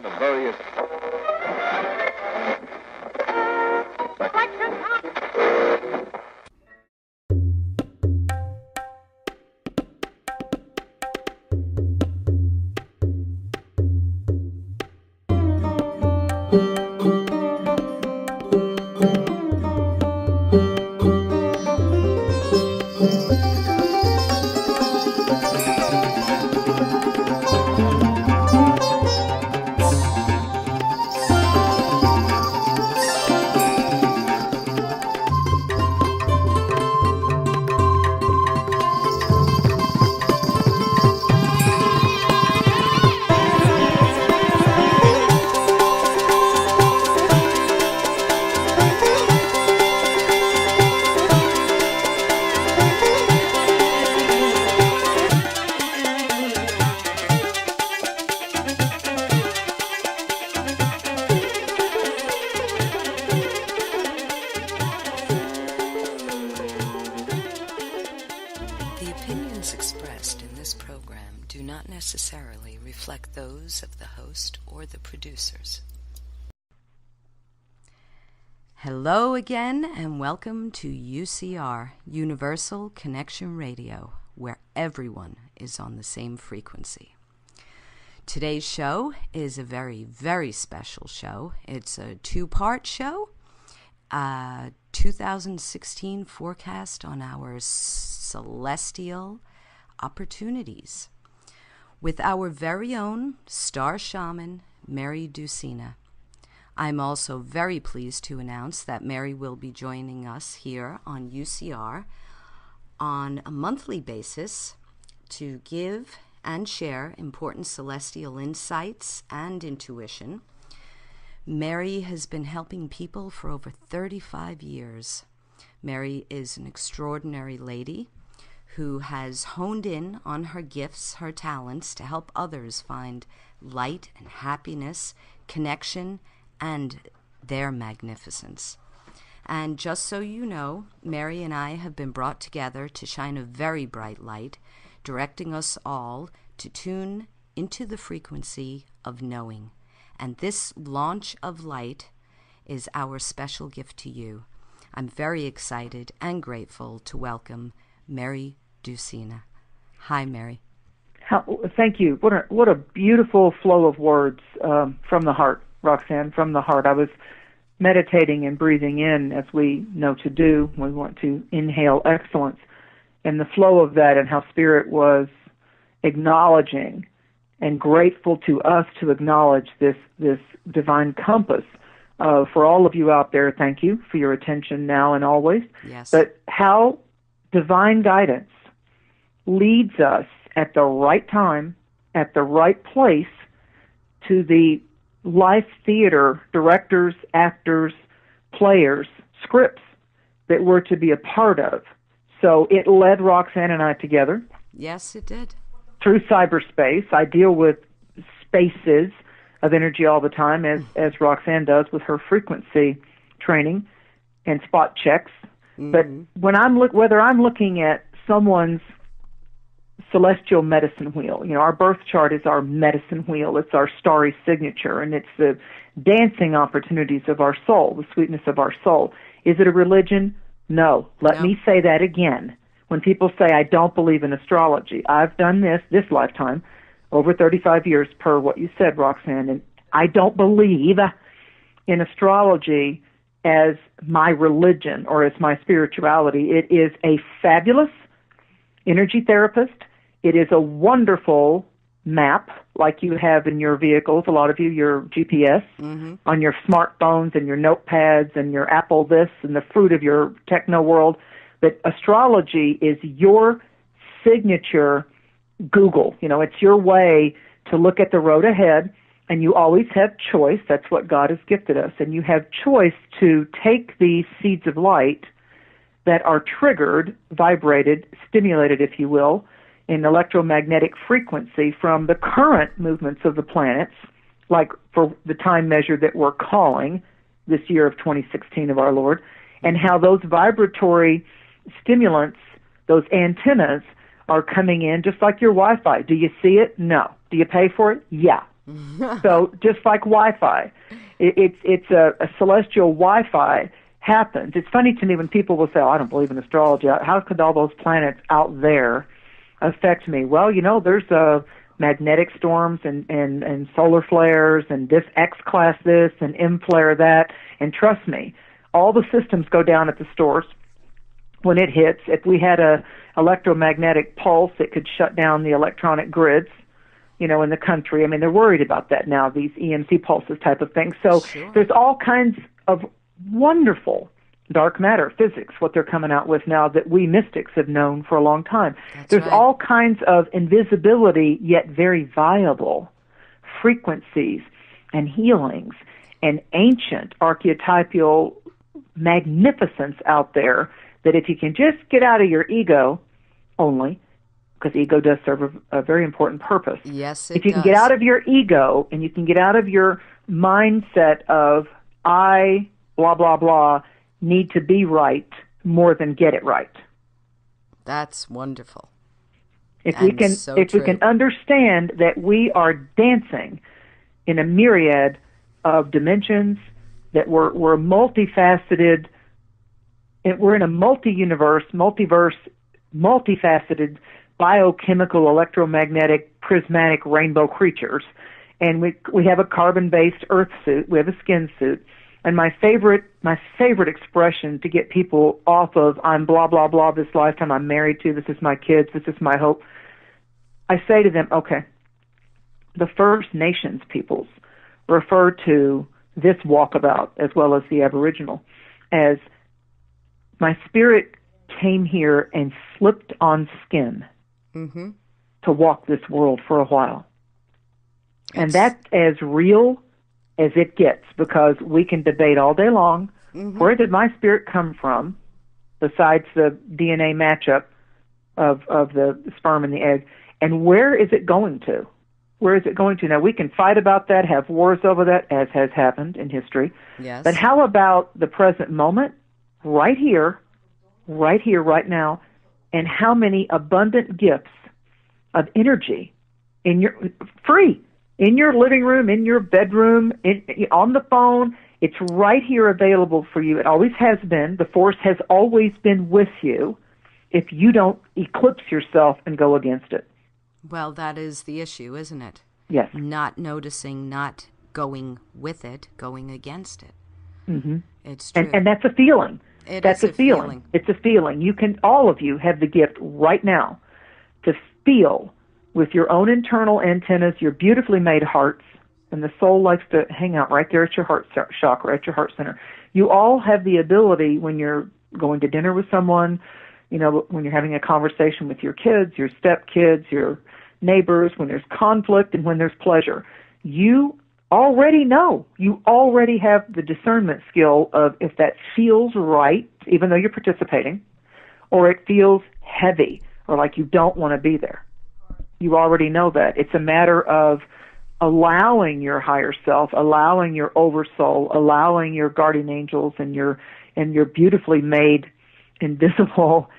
the various... Necessarily reflect those of the host or the producers. Hello again, and welcome to UCR, Universal Connection Radio, where everyone is on the same frequency. Today's show is a very, very special show. It's a two-part show, 2016 forecast on our celestial opportunities, with our very own star shaman, Mary Dusina. I'm also very pleased to announce that Mary will be joining us here on UCR on a monthly basis to give and share important celestial insights and intuition. Mary has been helping people for over 35 years. Mary is an extraordinary lady who has honed in on her gifts, her talents, to help others find light and happiness, connection, and their magnificence. And just so you know, Mary and I have been brought together to shine a very bright light, directing us all to tune into the frequency of knowing. And this launch of light is our special gift to you. I'm very excited and grateful to welcome Mary Dusina. Hi, Mary. Thank you. What a beautiful flow of words from the heart, Roxanne, from the heart. I was meditating and breathing in, as we know to do. We want to inhale excellence. And the flow of that and how Spirit was acknowledging and grateful to us to acknowledge this divine compass. For all of you out there, thank you for your attention now and always. Yes. But how divine guidance leads us at the right time, at the right place, to the life theater directors, actors, players, scripts that we're to be a part of. So it led Roxanne and I together. Yes, it did. Through cyberspace. I deal with spaces of energy all the time, as Roxanne does with her frequency training and spot checks. Mm-hmm. But when whether I'm looking at someone's celestial medicine wheel, our birth chart is our medicine wheel. It's our starry signature, and it's the dancing opportunities of our soul, the sweetness of our soul. Is it a religion? No. Let me say that again. When people say, I don't believe in astrology, I've done this lifetime, over 35 years per what you said, Roxanne, and I don't believe in astrology as my religion or as my spirituality. It is a fabulous energy therapist. It is a wonderful map, like you have in your vehicles, a lot of you, your GPS, on your smartphones and your notepads and your Apple this and the fruit of your techno world. But astrology is your signature Google. It's your way to look at the road ahead, and you always have choice. That's what God has gifted us. And you have choice to take these seeds of light that are triggered, vibrated, stimulated, if you will, in electromagnetic frequency from the current movements of the planets, like for the time measure that we're calling this year of 2016 of our Lord, and how those vibratory stimulants, those antennas, are coming in just like your Wi-Fi. Do you see it? No. Do you pay for it? Yeah. So just like Wi-Fi, it's a celestial Wi-Fi happens. It's funny to me when people will say, oh, I don't believe in astrology. How could all those planets out there affect me? Well, there's magnetic storms and solar flares and this X-class this and M-flare that. And trust me, all the systems go down at the stores when it hits. If we had a electromagnetic pulse, it could shut down the electronic grids, in the country. I mean, they're worried about that now, these EMC pulses type of things. So Sure. There's all kinds of wonderful dark matter physics, what they're coming out with now that we mystics have known for a long time. There's right. all kinds of invisibility, yet very viable frequencies and healings and ancient archetypal magnificence out there that if you can just get out of your ego only, because ego does serve a very important purpose. Yes, it does. If you can get out of your ego and you can get out of your mindset of I, blah, blah, blah, need to be right more than get it right. That's wonderful. If we can understand that we are dancing in a myriad of dimensions, that we're multifaceted, and we're in a multi-universe, multifaceted, biochemical, electromagnetic, prismatic rainbow creatures, and we have a carbon-based earth suit, we have a skin suit, and my favorite expression to get people off of I'm blah blah blah this lifetime I'm married to, this is my kids, this is my hope. I say to them, okay, the First Nations peoples refer to this walkabout as well as the Aboriginal as my spirit came here and slipped on skin to walk this world for a while. And that's as real as it gets, because we can debate all day long, where did my spirit come from, besides the DNA matchup of the sperm and the egg, and where is it going to? Where is it going to? Now, we can fight about that, have wars over that, as has happened in history. Yes. But how about the present moment, right here, right now, and how many abundant gifts of energy in your living room, in your bedroom, on the phone. It's right here available for you. It always has been. The force has always been with you if you don't eclipse yourself and go against it. Well, that is the issue, isn't it? Yes. Not noticing, not going with it, going against it. Mm-hmm. It's true. And that's a feeling. That's a feeling. It's a feeling. You can, all of you have the gift right now to feel with your own internal antennas, your beautifully made hearts, and the soul likes to hang out right there at your heart chakra, at your heart center. You all have the ability, when you're going to dinner with someone, when you're having a conversation with your kids, your stepkids, your neighbors, when there's conflict and when there's pleasure. You already know. You already have the discernment skill of if that feels right, even though you're participating, or it feels heavy or like you don't want to be there. You already know that. It's a matter of allowing your higher self, allowing your oversoul, allowing your guardian angels and your beautifully made invisible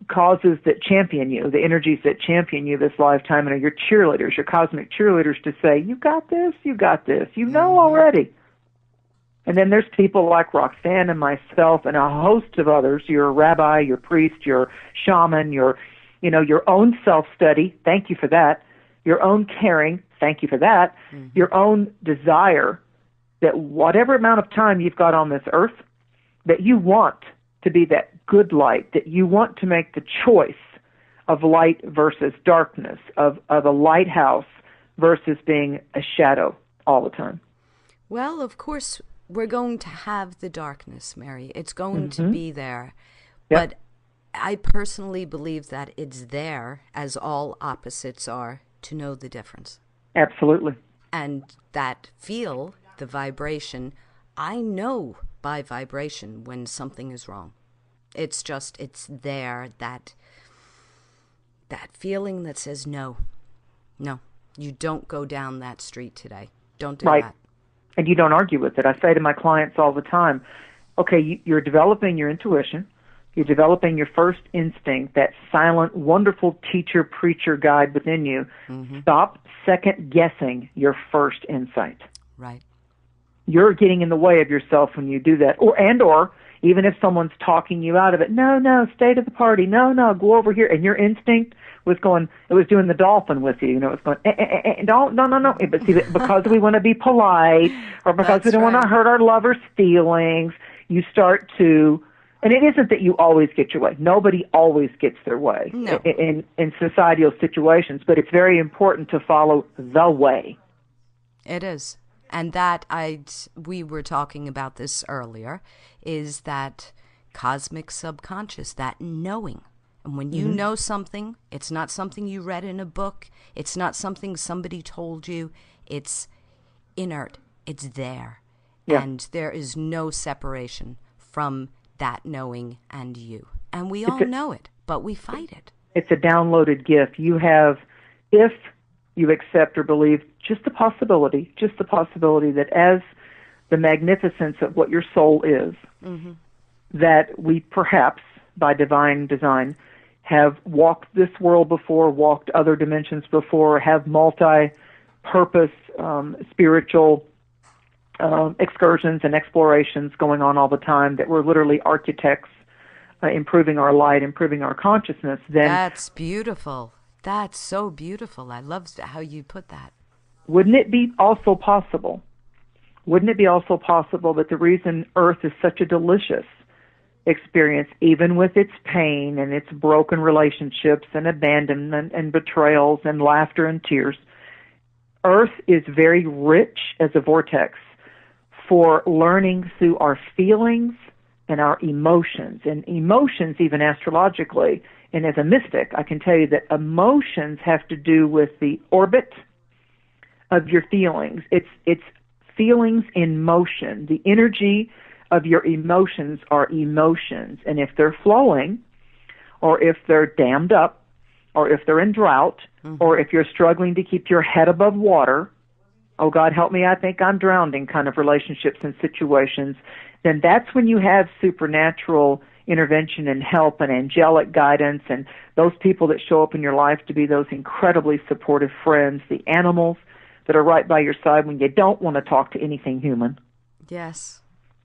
causes that champion you, the energies that champion you this lifetime, and are your cheerleaders, your cosmic cheerleaders, to say, you got this, you know already. And then there's people like Roxanne and myself and a host of others, your rabbi, your priest, your shaman, your own self-study, thank you for that, your own caring, thank you for that, your own desire that whatever amount of time you've got on this earth, that you want to be that good light, that you want to make the choice of light versus darkness, of a lighthouse versus being a shadow all the time. Well, of course, we're going to have the darkness, Mary. It's going to be there. Yep. But I personally believe that it's there, as all opposites are, to know the difference. Absolutely. And that feel, the vibration, I know by vibration when something is wrong. It's there, that feeling that says, no, you don't go down that street today. Don't do that. And you don't argue with it. I say to my clients all the time, okay, you're developing your intuition, You're developing your first instinct, that silent, wonderful teacher, preacher, guide within you. Stop second-guessing your first insight. Right. You're getting in the way of yourself when you do that. Or even if someone's talking you out of it, no, stay to the party. No, go over here. And your instinct was going, it was doing the dolphin with you. It was going, don't, no. But see, because we want to be polite or because we don't want to hurt our lover's feelings, you start to, and it isn't that you always get your way. Nobody always gets their way in societal situations, but it's very important to follow the way. It is. And that we were talking about this earlier, is that cosmic subconscious, that knowing. And when you know something, it's not something you read in a book. It's not something somebody told you. It's inert. It's there. Yeah. And there is no separation from that knowing and you. And we all know it, but we fight it. It's a downloaded gift. You have, if you accept or believe just the possibility that as the magnificence of what your soul is, that we perhaps, by divine design, have walked this world before, walked other dimensions before, have multi-purpose spiritual excursions and explorations going on all the time, that we're literally architects improving our light, improving our consciousness, then... That's beautiful. That's so beautiful. I love how you put that. Wouldn't it be also possible that the reason Earth is such a delicious experience, even with its pain and its broken relationships and abandonment and betrayals and laughter and tears, Earth is very rich as a vortex for learning through our feelings and our emotions. And emotions, even astrologically, and as a mystic, I can tell you that emotions have to do with the orbit of your feelings. It's feelings in motion. The energy of your emotions are emotions. And if they're flowing, or if they're dammed up, or if they're in drought, or if you're struggling to keep your head above water, oh, God, help me, I think I'm drowning kind of relationships and situations, then that's when you have supernatural intervention and help and angelic guidance and those people that show up in your life to be those incredibly supportive friends, the animals that are right by your side when you don't want to talk to anything human. Yes.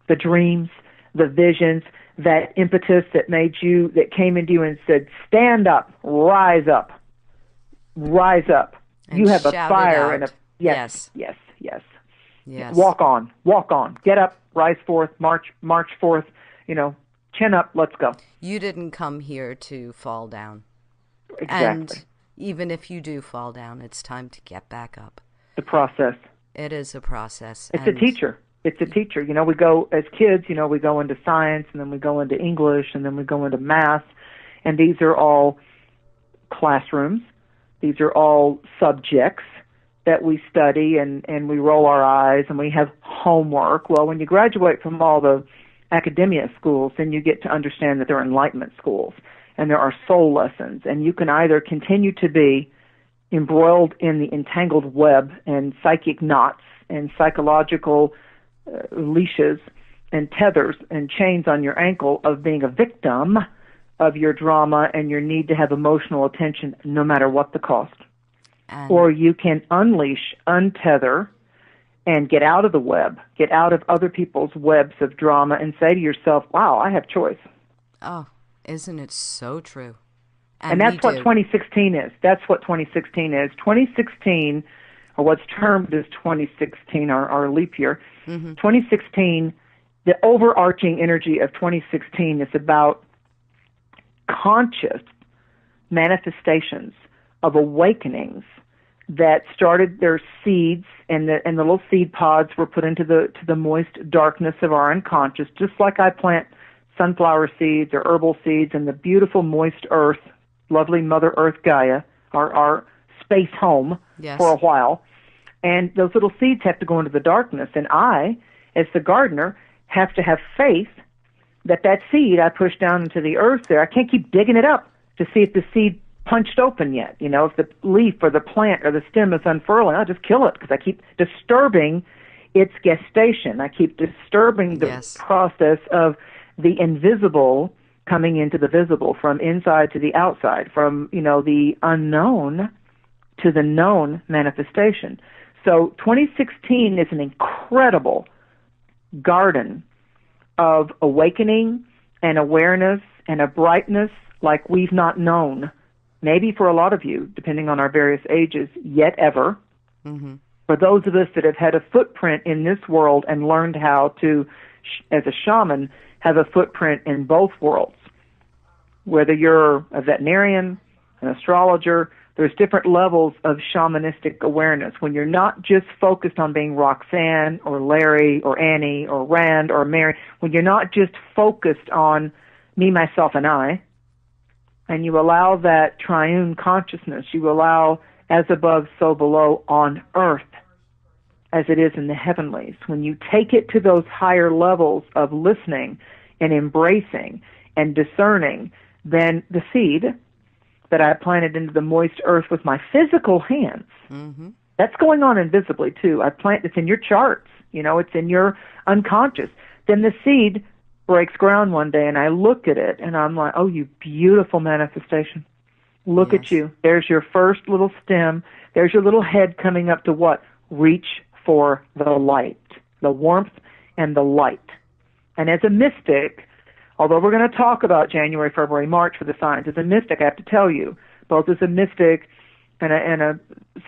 The dreams, the visions, that impetus that came into you and said, stand up, rise up, rise up. And you have a fire and a... Yes. Walk on, get up, rise forth, march forth, chin up, let's go. You didn't come here to fall down. Exactly. And even if you do fall down, it's time to get back up. The process. It is a process. It's a teacher. It's a teacher. We go, as kids, we go into science, and then we go into English, and then we go into math, and these are all classrooms. These are all subjects that we study, and we roll our eyes, and we have homework. Well, when you graduate from all the academia schools, then you get to understand that there are enlightenment schools, and there are soul lessons, and you can either continue to be embroiled in the entangled web and psychic knots and psychological leashes and tethers and chains on your ankle of being a victim of your drama and your need to have emotional attention no matter what the cost. Or you can unleash, untether, and get out of the web, get out of other people's webs of drama and say to yourself, wow, I have choice. Oh, isn't it so true? And that's what 2016 is. That's what 2016 is. 2016, or what's termed as 2016, our leap year, 2016, the overarching energy of 2016 is about conscious manifestations of awakenings that started their seeds, and the little seed pods were put into the moist darkness of our unconscious, just like I plant sunflower seeds or herbal seeds in the beautiful moist earth, lovely Mother Earth Gaia, our space home for a while. And those little seeds have to go into the darkness, and I, as the gardener, have to have faith that seed I push down into the earth there, I can't keep digging it up to see if the seed punched open yet. If the leaf or the plant or the stem is unfurling, I'll just kill it because I keep disturbing its gestation. I keep disturbing the process of the invisible coming into the visible, from inside to the outside, from, the unknown to the known manifestation. So 2016 is an incredible garden of awakening and awareness and a brightness like we've not known, maybe for a lot of you, depending on our various ages, yet ever. Mm-hmm. For those of us that have had a footprint in this world and learned how to, as a shaman, have a footprint in both worlds. Whether you're a veterinarian, an astrologer, there's different levels of shamanistic awareness. When you're not just focused on being Roxanne or Larry or Annie or Rand or Mary, when you're not just focused on me, myself, and I, and you allow that triune consciousness, you allow as above, so below on earth as it is in the heavenlies. When you take it to those higher levels of listening and embracing and discerning, then the seed that I planted into the moist earth with my physical hands, Mm-hmm. that's going on invisibly too. It's in your charts, it's in your unconscious. Then the seed breaks ground one day and I look at it and I'm like, oh, you beautiful manifestation. Look Yes. at you. There's your first little stem. There's your little head coming up to what? Reach for the light, the warmth and the light. And as a mystic, although we're going to talk about January, February, March for the signs, as a mystic, I have to tell you, both as a mystic and a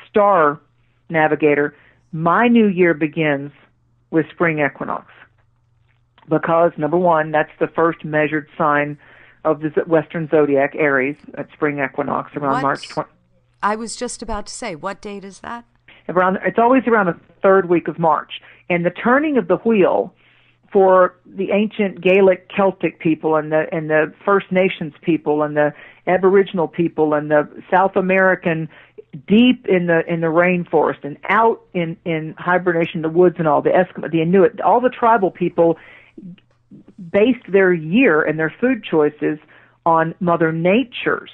star navigator, my new year begins with spring equinox. Because, number one, that's the first measured sign of the Western zodiac, Aries, at spring equinox around March 20th. I was just about to say, what date is that? It's always around the third week of March. And the turning of the wheel for the ancient Gaelic Celtic people and the First Nations people and the Aboriginal people and the South American deep in the rainforest and out in hibernation in the woods and all, the Eskimo, the Inuit, all the tribal people based their year and their food choices on Mother Nature's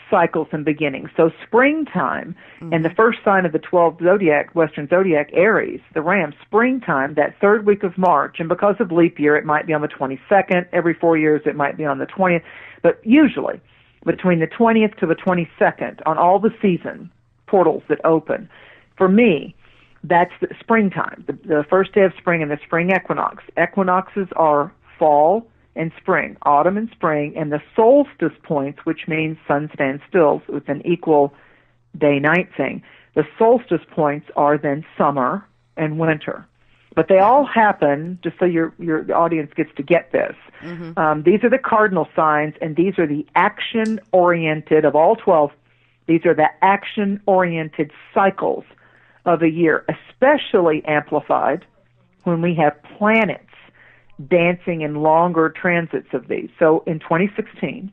cycles and beginnings. So springtime, and the first sign of the 12 zodiac, Western zodiac, Aries, the Ram, springtime, that third week of March, and because of leap year, it might be on the 22nd. Every 4 years, it might be on the 20th. But usually, between the 20th to the 22nd, on all the season portals that open, for me, that's the springtime, the first day of spring and the spring equinox. Equinoxes are fall and spring, autumn and spring, and the solstice points, which means sun stands still, so it's an equal day-night thing. The solstice points are then summer and winter. But they all happen, just so your audience gets to get this, these are the cardinal signs, and these are the action-oriented, of all 12, these are the action-oriented cycles of a year, especially amplified when we have planets dancing in longer transits of these. So in 2016,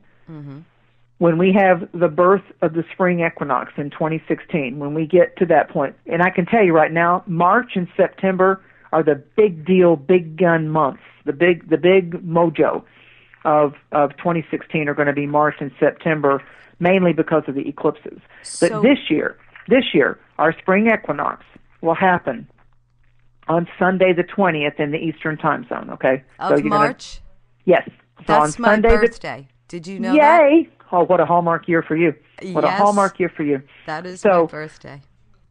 when we have the birth of the spring equinox in 2016, when we get to that point, and I can tell you right now, March and September are the big deal, big gun months. The big mojo of 2016 are going to be March and September, mainly because of the eclipses. But this year, our spring equinox will happen on Sunday the 20th in the Eastern time zone, okay? Of March? Yes. So That's on my Sunday birthday. Did you know that? Yay! Oh, what a hallmark year for you. What a hallmark year for you. That is my birthday.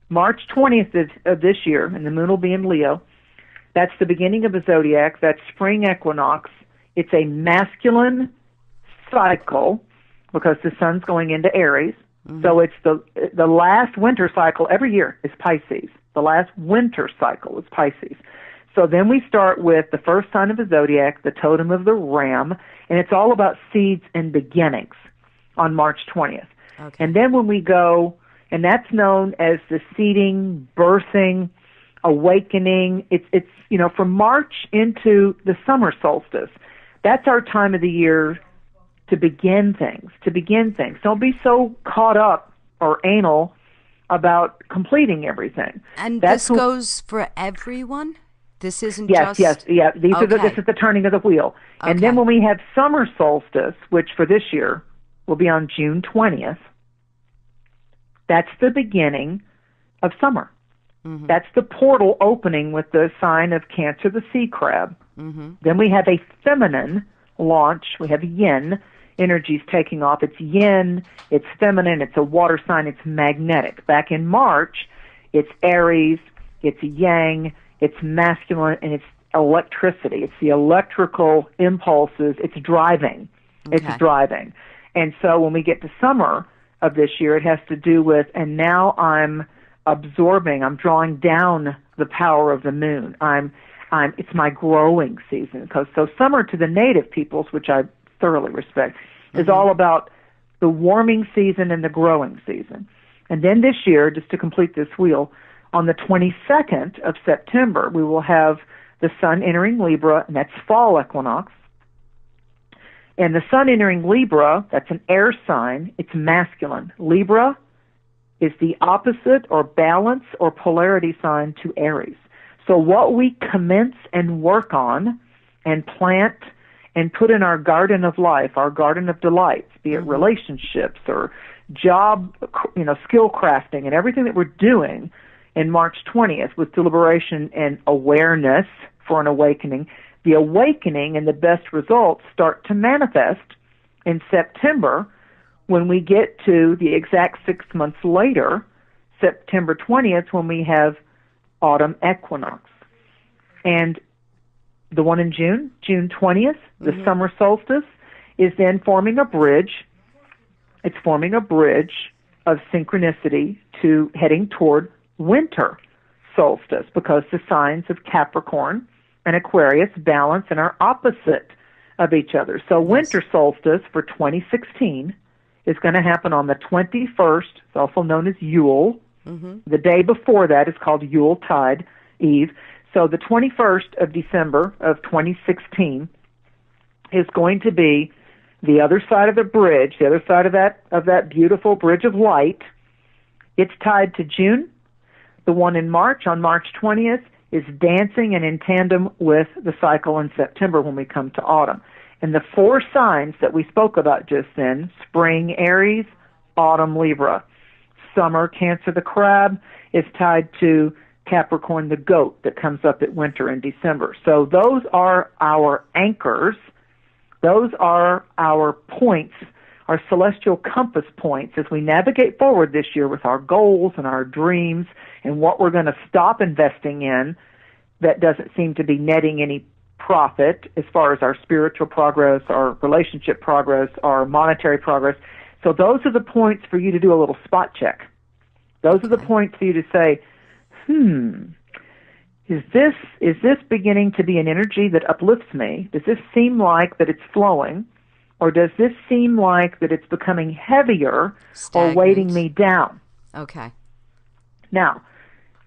March 20th of this year, and the moon will be in Leo. That's the beginning of the zodiac. That's spring equinox. It's a masculine cycle because the sun's going into Aries. So it's the last winter cycle every year is Pisces. The last winter cycle is Pisces. So then we start with the first sign of the zodiac, the totem of the ram, and it's all about seeds and beginnings on March 20th. Okay. And then when we go, and that's known as the seeding, birthing, awakening. It's from March into the summer solstice. That's our time of the year to begin things. Don't be so caught up or anal about completing everything. And this goes for everyone? This isn't yes, just... Yes. This is the turning of the wheel. Okay. And then when we have summer solstice, which for this year will be on June 20th, that's the beginning of summer. That's the portal opening with the sign of Cancer, the sea crab. Then we have a feminine launch. We have yin energies taking off. It's yin, it's feminine, it's a water sign, it's magnetic. Back in March, it's Aries, it's yang, it's masculine, and it's electricity. It's the electrical impulses. It's driving. Okay. It's driving. And so when we get to summer of this year, it has to do with, and now I'm absorbing, I'm drawing down the power of the moon. It's my growing season. Because so summer to the native peoples, which I thoroughly respect, is all about the warming season and the growing season. And then this year, just to complete this wheel, on the 22nd of September, we will have the sun entering Libra, and that's fall equinox. And the sun entering Libra, that's an air sign, it's masculine. Libra is the opposite or balance or polarity sign to Aries. So what we commence and work on and plant and put in our garden of life, our garden of delights, be it relationships or job, skill crafting and everything that we're doing in March 20th with deliberation and awareness for an awakening, the awakening and the best results start to manifest in September when we get to the exact 6 months later, September 20th, when we have autumn equinox. And the one in June, June 20th, the summer solstice, is then forming a bridge. It's forming a bridge of synchronicity to heading toward winter solstice, because the signs of Capricorn and Aquarius balance and are opposite of each other. So winter solstice for 2016 is going to happen on the 21st. It's also known as Yule. The day before that is called Yuletide Eve. So the 21st of December of 2016 is going to be the other side of the bridge, the other side of that beautiful bridge of light. It's tied to June. The one in March, on March 20th, is dancing and in tandem with the cycle in September when we come to autumn. And the four signs that we spoke about just then, spring Aries, autumn Libra, summer Cancer the crab, is tied to Capricorn the goat that comes up at winter in December. So those are our anchors. Those are our points, our celestial compass points as we navigate forward this year with our goals and our dreams and what we're going to stop investing in that doesn't seem to be netting any profit as far as our spiritual progress, our relationship progress, our monetary progress. So those are the points for you to do a little spot check. Those are the points for you to say, is this beginning to be an energy that uplifts me? Does this seem like that it's flowing? Or does this seem like that it's becoming heavier or weighting me down? Okay. Now,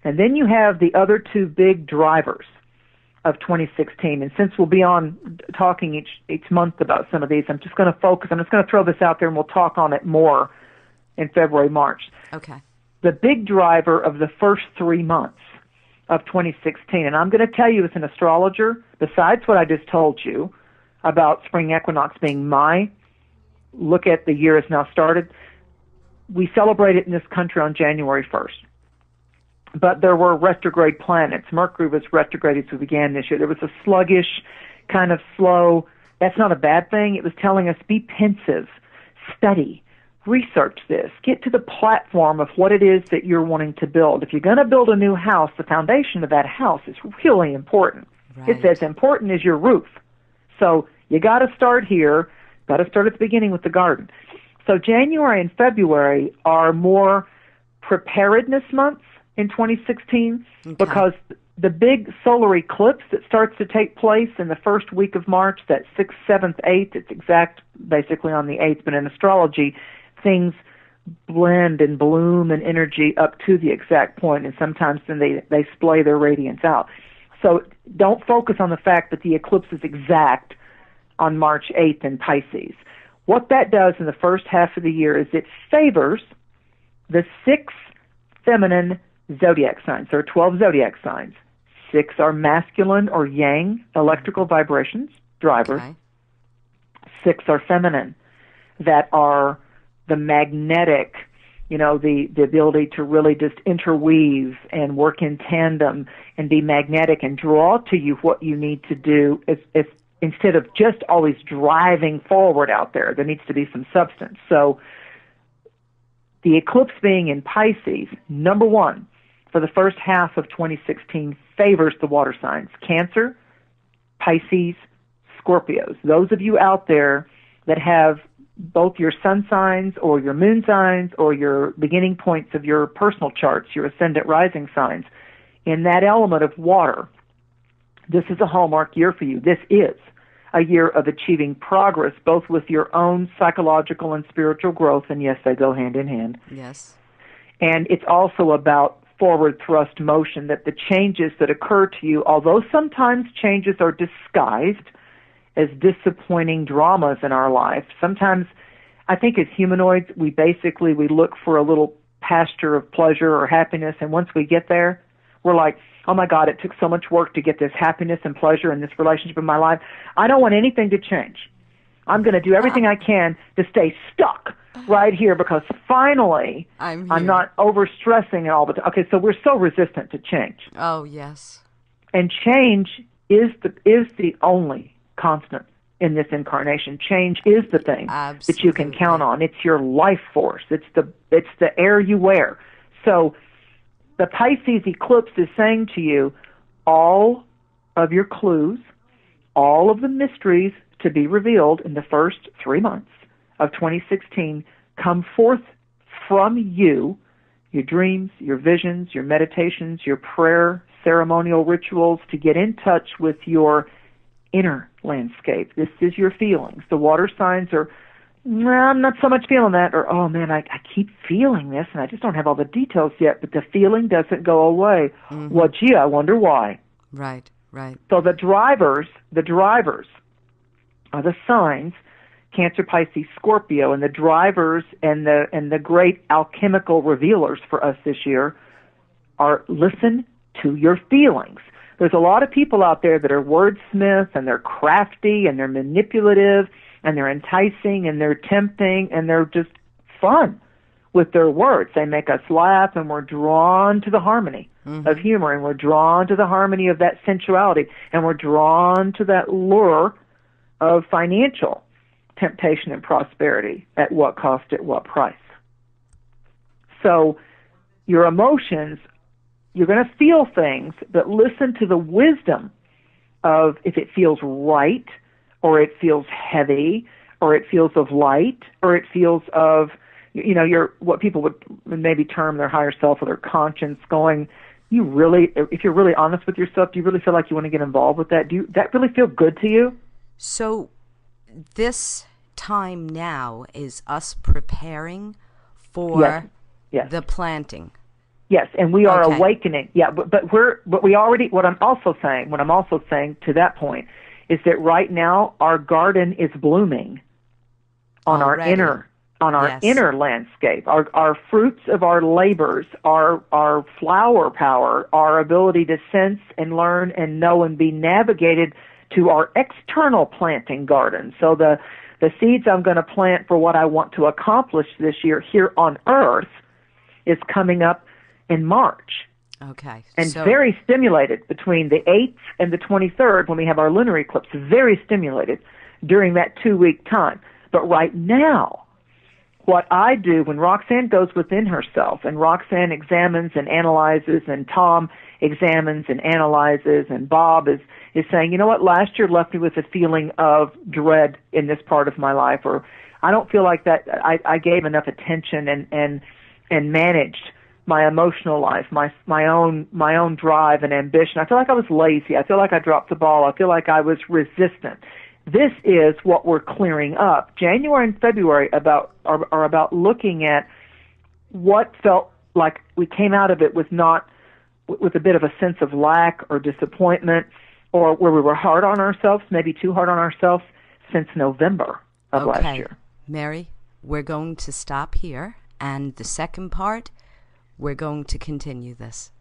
and then you have the other two big drivers of 2016. And since we'll be on talking each month about some of these, I'm just going to focus. I'm just going to throw this out there, and we'll talk on it more in February, March. Okay. The big driver of the first 3 months of 2016, and I'm going to tell you as an astrologer, besides what I just told you about spring equinox being my look at the year has now started, we celebrate it in this country on January 1st. But there were retrograde planets. Mercury was retrograde as we began this year. There was a sluggish, kind of slow, that's not a bad thing. It was telling us, be pensive, study, research this, get to the platform of what it is that you're wanting to build. If you're going to build a new house, the foundation of that house is really important. Right. It's as important as your roof. So you got to start here, got to start at the beginning with the garden. So January and February are more preparedness months in 2016 because the big solar eclipse that starts to take place in the first week of March, that 6th, 7th, 8th, it's exact basically on the 8th, but in astrology, things blend and bloom in energy up to the exact point, and sometimes then they splay their radiance out. So don't focus on the fact that the eclipse is exact on March 8th in Pisces. What that does in the first half of the year is it favors the 6 feminine zodiac signs. There are 12 zodiac signs. 6 are masculine or yang, electrical vibrations, drivers. Okay. 6 are feminine, that are the magnetic, the ability to really just interweave and work in tandem and be magnetic and draw to you what you need to do as instead of just always driving forward out there. There needs to be some substance. So the eclipse being in Pisces, number one, for the first half of 2016 favors the water signs: Cancer, Pisces, Scorpios. Those of you out there that have both your sun signs or your moon signs or your beginning points of your personal charts, your ascendant rising signs, in that element of water, this is a hallmark year for you. This is a year of achieving progress, both with your own psychological and spiritual growth, and yes, they go hand in hand. Yes. And it's also about forward thrust motion, that the changes that occur to you, although sometimes changes are disguised as disappointing dramas in our life, sometimes I think as humanoids, we look for a little pasture of pleasure or happiness, and once we get there, we're like, oh my God, it took so much work to get this happiness and pleasure in this relationship in my life. I don't want anything to change. I'm going to do everything I can to stay stuck right here, because finally I'm not overstressing it all the time. Okay, so we're so resistant to change. Oh, yes. And change is the only constant in this incarnation. Change is the thing that you can count on. It's your life force. It's the air you wear. So the Pisces eclipse is saying to you, all of your clues, all of the mysteries to be revealed in the first 3 months of 2016 come forth from you, your dreams, your visions, your meditations, your prayer, ceremonial rituals, to get in touch with your inner landscape. This is your feelings. The water signs are, I'm not so much feeling that, or, oh man, I keep feeling this and I just don't have all the details yet, but the feeling doesn't go away. Mm-hmm. Well, gee, I wonder why. Right, right. So the drivers are the signs, Cancer, Pisces, Scorpio, and the drivers and the great alchemical revealers for us this year are listen to your feelings. There's a lot of people out there that are wordsmiths, and they're crafty, and they're manipulative, and they're enticing, and they're tempting, and they're just fun with their words. They make us laugh, and we're drawn to the harmony of humor, and we're drawn to the harmony of that sensuality, and we're drawn to that lure of financial temptation and prosperity. At what cost, at what price? So your emotions, you're going to feel things, but listen to the wisdom of if it feels right, or it feels heavy, or it feels of light, or it feels of, your what people would maybe term their higher self or their conscience going, if you're really honest with yourself, do you really feel like you want to get involved with that? Do that really feel good to you? So this time now is us preparing for yes. the planting. Yes, and we are awakening. Yeah, what I'm also saying to that point is that right now our garden is blooming on already. our inner landscape. Our fruits of our labors, our flower power, our ability to sense and learn and know and be navigated to our external planting garden. So the seeds I'm going to plant for what I want to accomplish this year here on Earth is coming up in March. Okay. And very stimulated between the 8th and the 23rd when we have our lunar eclipse, very stimulated during that 2-week time. But right now, what I do when Roxanne goes within herself, and Roxanne examines and analyzes, and Tom examines and analyzes, and Bob is saying, you know what, last year left me with a feeling of dread in this part of my life, or I don't feel like that I gave enough attention and managed my emotional life, my own drive and ambition. I feel like I was lazy. I feel like I dropped the ball. I feel like I was resistant. This is what we're clearing up. January and February are about looking at what felt like we came out of it with a bit of a sense of lack or disappointment, or where we were hard on ourselves, maybe too hard on ourselves, since November of last year. Mary, we're going to stop here, and the second part, we're going to continue this.